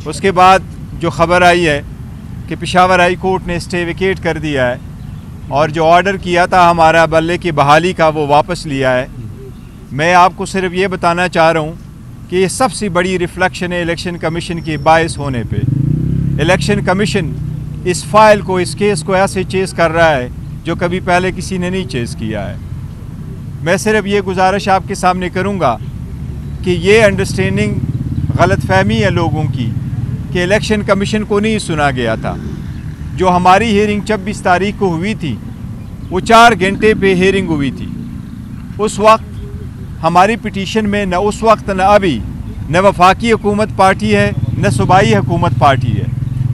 उसके बाद जो ख़बर आई है कि पेशावर हाई कोर्ट ने स्टे वेकेट कर दिया है और जो ऑर्डर किया था हमारा बल्ले की बहाली का वो वापस लिया है। मैं आपको सिर्फ ये बताना चाह रहा हूँ कि ये सबसे बड़ी रिफ्लेक्शन है इलेक्शन कमीशन के बायस होने पे। इलेक्शन कमीशन इस फाइल को, इस केस को ऐसे चेस कर रहा है जो कभी पहले किसी ने नहीं चेस किया है। मैं सिर्फ ये गुजारिश आपके सामने करूँगा कि ये अंडरस्टैंडिंग गलत फहमी है लोगों की कि इलेक्शन कमीशन को नहीं सुना गया था। जो हमारी हियरिंग 26 तारीख को हुई थी वो 4 घंटे पे हियरिंग हुई थी। उस वक्त हमारी पिटीशन में न उस वक्त न अभी न वफाकी हुकूमत पार्टी है न सूबाई हुकूमत पार्टी है।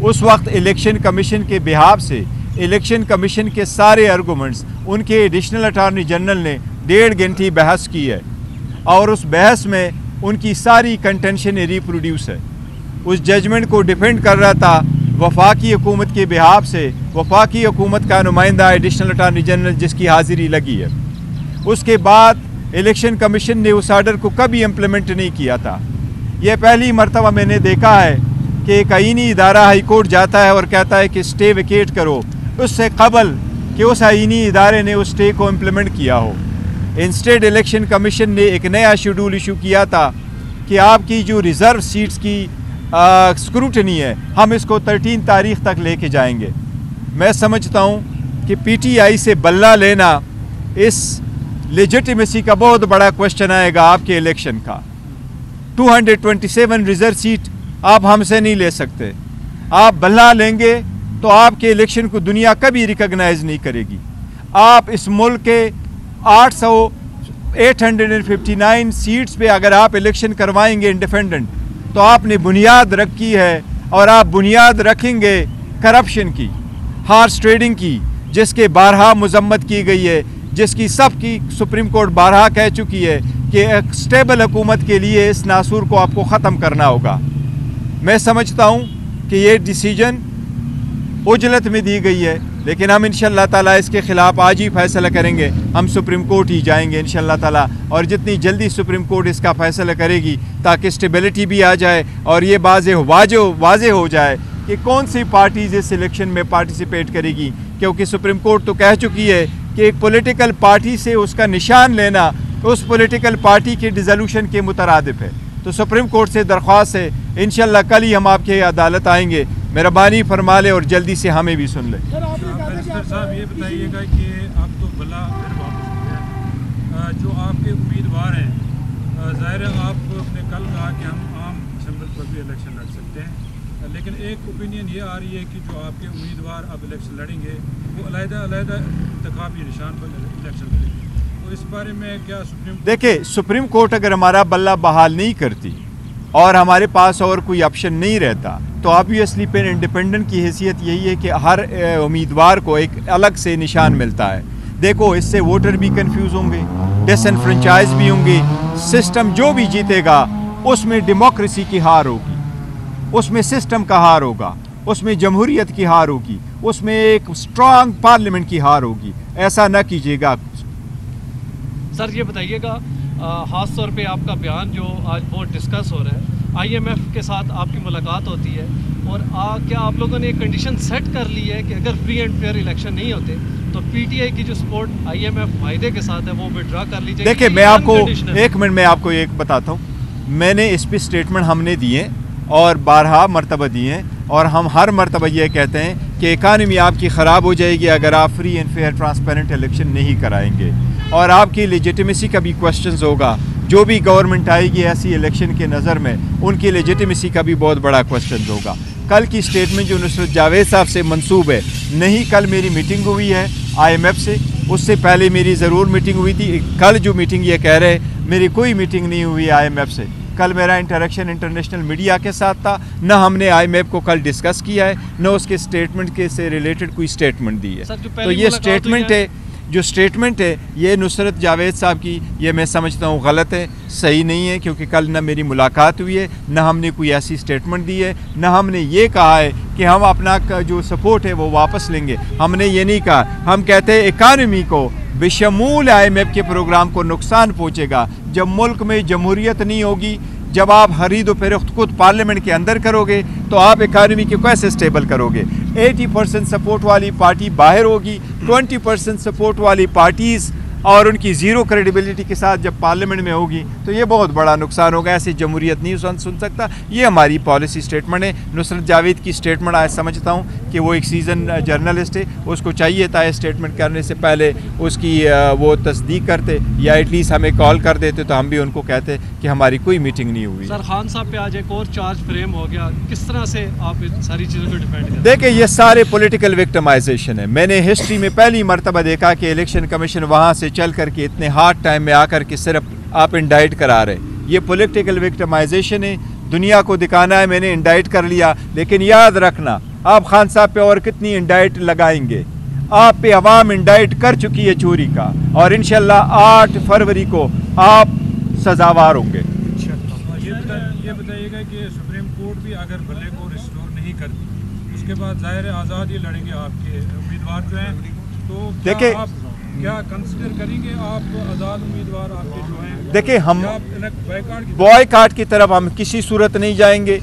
उस वक्त इलेक्शन कमीशन के बिहाफ से इलेक्शन कमीशन के सारे आर्गूमेंट्स उनके एडिशनल अटॉर्नी जनरल ने 1.5 घंटे बहस की है और उस बहस में उनकी सारी कंटेंशन रिप्रोड्यूस है। उस जजमेंट को डिफेंड कर रहा था वफाकी हुकूमत के बिहाफ से वफाकी हुकूमत का नुमाइंदा एडिशनल अटॉर्नी जनरल जिसकी हाजिरी लगी है। उसके बाद इलेक्शन कमीशन ने उस आर्डर को कभी इम्प्लीमेंट नहीं किया था। यह पहली मरतबा मैंने देखा है कि एक आईनी इदारा हाई कोर्ट जाता है और कहता है कि स्टे वेकेट करो, उससे कबल कि उस आईनी इदारे ने उस स्टे को इम्प्लीमेंट किया हो। इंस्टेड इलेक्शन कमीशन ने एक नया शेड्यूल इशू किया था कि आपकी जो रिज़र्व सीट्स की स्क्रूटनी है हम इसको 13 तारीख तक लेके जाएंगे। मैं समझता हूँ कि पीटीआई से बल्ला लेना इस लेजिटिमेसी का बहुत बड़ा क्वेश्चन आएगा आपके इलेक्शन का। 227 रिजर्व सीट आप हमसे नहीं ले सकते। आप बल्ला लेंगे तो आपके इलेक्शन को दुनिया कभी रिकॉग्नाइज नहीं करेगी। आप इस मुल्क के 859 सीट्स पे अगर आप इलेक्शन करवाएंगे इंडिपेंडेंट तो आपने बुनियाद रखी है और आप बुनियाद रखेंगे करप्शन की, हार्स ट्रेडिंग की, जिसके बारहा मजम्मत की गई है, जिसकी सबकी सुप्रीम कोर्ट बारहा कह चुकी है कि एक स्टेबल हुकूमत के लिए इस नासूर को आपको ख़त्म करना होगा। मैं समझता हूँ कि ये डिसीजन उजलत में दी गई है, लेकिन हम इंशाअल्लाह ताला इसके ख़िलाफ़ आज ही फैसला करेंगे। हम सुप्रीम कोर्ट ही जाएंगे इंशाअल्लाह ताला, और जितनी जल्दी सुप्रीम कोर्ट इसका फैसला करेगी ताकि स्टेबिलिटी भी आ जाए और ये वाज़े हो जाए कि कौन सी पार्टीज़ इस इलेक्शन में पार्टिसिपेट करेगी। क्योंकि सुप्रीम कोर्ट तो कह चुकी है कि एक पॉलिटिकल पार्टी से उसका निशान लेना उस पॉलिटिकल पार्टी के डिसोल्यूशन के मुतरादिफ है। तो सुप्रीम कोर्ट से दरख्वास्त है इंशाअल्लाह कल ही हम आपके अदालत आएंगे, मेहरबानी फरमा ले और जल्दी से हमें भी सुन ले। साहब ये बताइएगा कि आप तो भला फिर वापस हो गए, जो आपके उम्मीदवार हैं, ज़ाहिर है आप अपने कल कहा कि हम आम असम्बली पर भी इलेक्शन लड़ सकते हैं, लेकिन एक ओपिनियन ये आ रही है कि जो आपके उम्मीदवार अब इलेक्शन लड़ेंगे वो अलग-अलग इंतखाबी निशान पर इलेक्शन लड़ेंगे। तो इस बारे में क्या देखिए, सुप्रीम कोर्ट अगर हमारा बल्ला बहाल नहीं करती और हमारे पास और कोई ऑप्शन नहीं रहता तो ऑब्वियसली फिर इंडिपेंडेंट की हैसियत यही है कि हर उम्मीदवार को एक अलग से निशान मिलता है। देखो, इससे वोटर भी कंफ्यूज होंगे, डिसएनफ्रेंचाइज भी होंगे। सिस्टम जो भी जीतेगा उसमें डेमोक्रेसी की हार होगी, उसमें सिस्टम का हार होगा, उसमें जमहूरियत की हार होगी, उसमें एक स्ट्रांग पार्लियामेंट की हार होगी। ऐसा न कीजिएगा। सर ये बताइएगा, ख़ास तौर पे आपका बयान जो आज बहुत डिस्कस हो रहा है, IMF के साथ आपकी मुलाकात होती है और क्या आप लोगों ने एक कंडीशन सेट कर ली है कि अगर फ्री एंड फेयर इलेक्शन नहीं होते तो PTI की जो सपोर्ट IMF वायदे के साथ है वो विड्रॉ कर लीजिए? देखिए, मैं आपको एक मिनट में आपको एक बताता हूँ। मैंने इस पर स्टेटमेंट हमने दिए और 12 मरतबा दिए हैं और हम हर मरतबा ये कहते हैं कि इकानमी आपकी ख़राब हो जाएगी अगर आप free and fair transparent election नहीं कराएंगे, और आपकी लेजिटिमेसी का भी क्वेश्चन होगा। जो भी गवर्नमेंट आएगी ऐसी इलेक्शन के नज़र में उनकी लेजिटिमेसी का भी बहुत बड़ा क्वेश्चन होगा। कल की स्टेटमेंट जो नुसरत जावेद साहब से मंसूब है, नहीं कल मेरी मीटिंग हुई है IMF से, उससे पहले मेरी ज़रूर मीटिंग हुई थी। कल जो मीटिंग ये कह रहे मेरी कोई मीटिंग नहीं हुई IMF से। कल मेरा इंटरेक्शन इंटरनेशनल मीडिया के साथ था, न हमने IMF को कल डिस्कस किया है न उसके स्टेटमेंट के से रिलेटेड कोई स्टेटमेंट दी है। तो ये स्टेटमेंट है जो स्टेटमेंट है ये नुसरत जावेद साहब की, ये मैं समझता हूँ गलत है, सही नहीं है, क्योंकि कल न मेरी मुलाकात हुई है, न हमने कोई ऐसी स्टेटमेंट दी है, न हमने ये कहा है कि हम अपना जो सपोर्ट है वो वापस लेंगे। हमने ये नहीं कहा। हम कहते हैं इकानमी को बेशमूल IMF के प्रोग्राम को नुकसान पहुँचेगा। जब मुल्क में जमहूरियत नहीं होगी, जब आप खरीद व फरोख्त खुद पार्लियामेंट के अंदर करोगे तो आप इकानमी को कैसे स्टेबल करोगे? 80% सपोर्ट वाली पार्टी बाहर होगी, 20% सपोर्ट वाली पार्टीज़ और उनकी ज़ीरो क्रेडिबिलिटी के साथ जब पार्लियामेंट में होगी तो ये बहुत बड़ा नुकसान होगा। ऐसे जमहूरियत नहीं सुन सकता। ये हमारी पॉलिसी स्टेटमेंट है। नुसरत जावेद की स्टेटमेंट आज समझता हूँ कि वो एक सीज़न जर्नलिस्ट है, उसको चाहिए था स्टेटमेंट करने से पहले उसकी वो तस्दीक करते या एटलीस्ट हमें कॉल कर देते तो हम भी उनको कहते कि हमारी कोई मीटिंग नहीं हुई। सर खान साहब पे आज एक और चार्ज फ्रेम हो गया, किस तरह से आप इन सारी चीज़ों को डिफेंड करते हैं? देखिए ये सारे पॉलिटिकल विक्टिमाइजेशन है। मैंने हिस्ट्री में पहली मरतबा देखा कि इलेक्शन कमीशन वहाँ से चल करके इतने हार्ड टाइम में आकर के सिर्फ आप इंडाइट करा रहे। ये पॉलिटिकल विक्टिमाइजेशन है, दुनिया को दिखाना है मैंने इंडाइट कर लिया। लेकिन याद रखना आप खान साहब पे और कितनी इंडाइट लगाएंगे? आप पे अवाम इंडाइट कर चुकी है चोरी का और इंशाल्लाह 8 फरवरी को आप सजावार होंगे। ये बताइएगा कि सुप्रीम कोर्ट भी अगर बल्ले को रिस्टोर नहीं करती उसके बाद जाहिर है आज़ाद ही लड़ेंगे आपके उम्मीदवार जो हैं, तो देखिए आप क्या कंसिडर करेंगे आप आज़ाद उम्मीदवार आपके जो हैं? देखिए हम बायकॉट बॉयकॉट की तरफ हम किसी सूरत नहीं जाएंगे।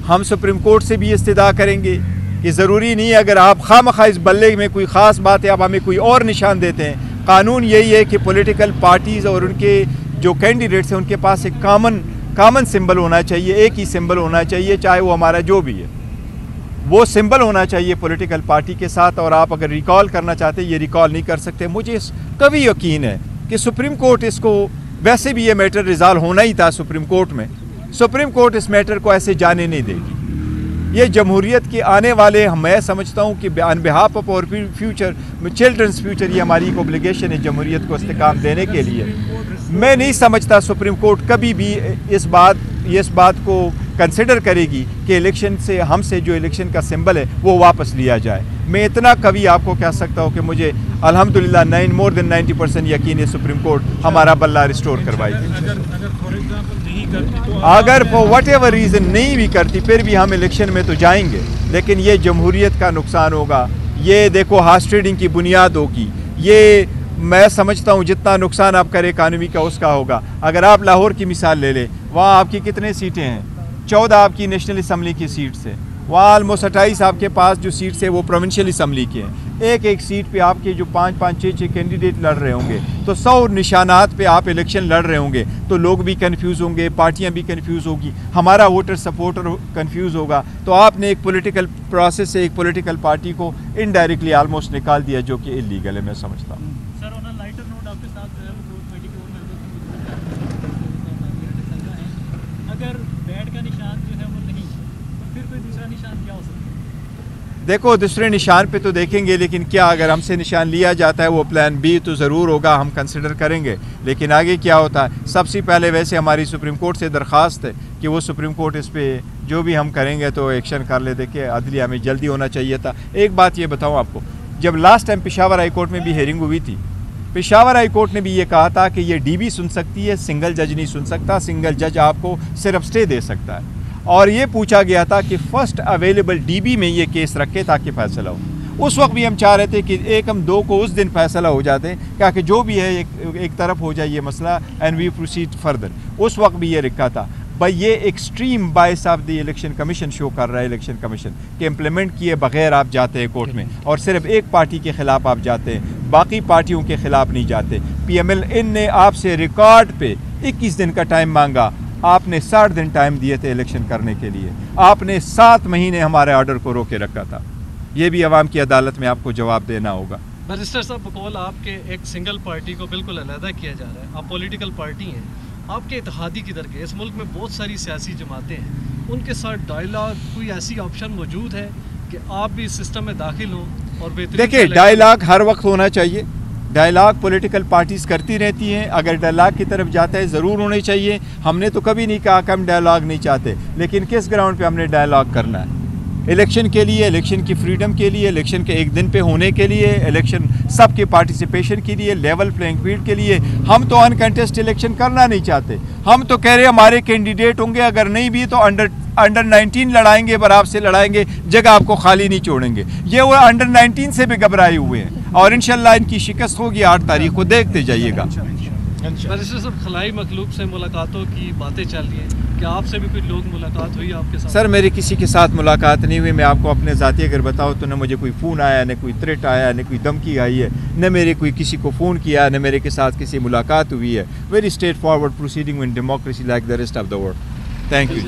हम सुप्रीम कोर्ट से भी इस्तिदा करेंगे कि ज़रूरी नहीं है अगर आप खामखा इस बल्ले में कोई ख़ास बात है आप हमें कोई और निशान देते हैं। कानून यही है कि पॉलिटिकल पार्टीज़ और उनके जो कैंडिडेट्स हैं उनके पास एक कॉमन सिंबल होना चाहिए, एक ही सिंबल होना चाहिए, चाहे वो हमारा जो भी है वो सिंबल होना चाहिए पॉलिटिकल पार्टी के साथ। और आप अगर रिकॉल करना चाहते ये रिकॉल नहीं कर सकते। मुझे कभी यकीन है कि सुप्रीम कोर्ट इसको, वैसे भी ये मैटर रिजॉल्व होना ही था सुप्रीम कोर्ट में, सुप्रीम कोर्ट इस मैटर को ऐसे जाने नहीं देगी। ये जमहूरियत के आने वाले मैं समझता हूँ कि ऑन बिहाफ ऑफ और फ्यूचर चिल्ड्रंस फ्यूचर ये हमारी एक ऑब्लिगेशन है जमहूरियत को इस्तेकाम देने के लिए। मैं नहीं समझता सुप्रीम कोर्ट कभी भी इस बात को कंसिडर करेगी कि इलेक्शन से हमसे जो इलेक्शन का सिंबल है वो वापस लिया जाए। मैं इतना कभी आपको कह सकता हूँ कि मुझे अल्हम्दुलिल्लाह मोर देन 90% यकीन है सुप्रीम कोर्ट हमारा बल्ला रिस्टोर करवाएगी। अगर फॉर वट एवर रीज़न नहीं भी करती फिर भी हम इलेक्शन में तो जाएंगे, लेकिन ये जमहूरियत का नुकसान होगा। ये देखो हार्स ट्रेडिंग की बुनियाद होगी। ये मैं समझता हूँ जितना नुकसान आप करें इकानमी का उसका होगा। अगर आप लाहौर की मिसाल ले लें, वहाँ आपकी कितने सीटें हैं? 14 आपकी नेशनल असम्बली की सीट्स है। वहाँ ऑलमोस्ट 28 आपके पास जो सीट्स है वो प्रोविंशियल असम्बली के हैं। एक सीट पे आपके जो 5-5, 6-6 कैंडिडेट लड़ रहे होंगे तो 100 निशानात पे आप इलेक्शन लड़ रहे होंगे तो लोग भी कंफ्यूज होंगे, पार्टियां भी कंफ्यूज होगी, हमारा वोटर सपोर्टर कंफ्यूज होगा। तो आपने एक पॉलिटिकल प्रोसेस से एक पॉलिटिकल पार्टी को इनडायरेक्टली ऑलमोस्ट निकाल दिया जो कि इलीगल है। मैं समझता हूँ। अगर बैट का निशान जो है वो नहीं तो फिर कोई दूसरा निशान क्या हो सकता है? देखो दूसरे निशान पे तो देखेंगे, लेकिन क्या अगर हमसे निशान लिया जाता है वो प्लान बी तो ज़रूर होगा, हम कंसिडर करेंगे। लेकिन आगे क्या होता है, सबसे पहले वैसे हमारी सुप्रीम कोर्ट से दरख्वास्त है कि वो सुप्रीम कोर्ट इस पर जो भी हम करेंगे तो एक्शन कर ले। देखिए अदलिया में जल्दी होना चाहिए था। एक बात ये बताऊँ आपको, जब last time Peshawar high court में भी हेयरिंग हुई थी, पेशावर हाई कोर्ट ने भी ये कहा था कि ये डीबी सुन सकती है, सिंगल जज नहीं सुन सकता। सिंगल जज आपको सिर्फ स्टे दे सकता है। और ये पूछा गया था कि फर्स्ट अवेलेबल डीबी में ये केस रखे ताकि फैसला हो। उस वक्त भी हम चाह रहे थे कि 1-2 को उस दिन फैसला हो जाते, क्या कि जो भी है एक तरफ हो जाए ये मसला एंड वी प्रोसीड फर्दर। उस वक्त भी ये रखा था। भाई ये extreme bias of the election commission show कर रहा है। इलेक्शन कमीशन के इम्प्लीमेंट किए बगैर आप जाते हैं कोर्ट में और सिर्फ एक पार्टी के खिलाफ आप जाते हैं, बाकी पार्टियों के खिलाफ नहीं जाते। PMLN ने आपसे रिकॉर्ड पे 21 दिन का टाइम मांगा, आपने 60 दिन टाइम दिए थे इलेक्शन करने के लिए, आपने 7 महीने हमारे ऑर्डर को रोके रखा था। ये भी अवाम की अदालत में आपको जवाब देना होगा। बैरिस्टर साहब बकौल आपके एक सिंगल पार्टी को बिल्कुल अलहदा किया जा रहा है, आप पॉलिटिकल पार्टी हैं, आपके इत्तेहादी किधर के? इस मुल्क में बहुत सारी सियासी जमातें हैं, उनके साथ डायलॉग कोई ऐसी ऑप्शन मौजूद है कि आप भी इस सिस्टम में दाखिल हो और बेहतरीन? देखिए डायलॉग हर वक्त होना चाहिए। डायलॉग पॉलिटिकल पार्टीज़ करती रहती हैं। अगर डायलॉग की तरफ जाता है ज़रूर होने चाहिए। हमने तो कभी नहीं कहा कि हम डायलॉग नहीं चाहते, लेकिन किस ग्राउंड पे हमने डायलॉग करना है? इलेक्शन के लिए, इलेक्शन की फ्रीडम के लिए, इलेक्शन के एक दिन पे होने के लिए, इलेक्शन सबके पार्टिसिपेशन के लिए, लेवल प्लेइंग फील्ड के लिए। हम तो अनकंटेस्ट इलेक्शन करना नहीं चाहते। हम तो कह रहे हैं हमारे कैंडिडेट होंगे, अगर नहीं भी तो अंडर 19 लड़ाएंगे, बराबर से लड़ाएंगे, जगह आपको खाली नहीं छोड़ेंगे। ये वो अंडर 19 से भी घबराए हुए हैं और इंशाल्लाह इनकी शिकस्त होगी 8 तारीख को, देखते जाइएगा। बैरिस्टर साहब खलाई मखलूक से मुलाकातों की बातें चल रही हैं, क्या आपसे भी कोई लोग मुलाकात हुई आपके साथ? सर मेरी किसी के साथ मुलाकात नहीं हुई। मैं आपको अपने ज़ाती अगर बताऊँ तो न मुझे कोई फ़ोन आया, न कोई थ्रेट आया, न कोई धमकी आई है, न मेरे कोई किसी को फ़ोन किया, न मेरे के साथ किसी मुलाकात हुई है। Very straight forward proceeding in democracy like the rest of the world. Thank you.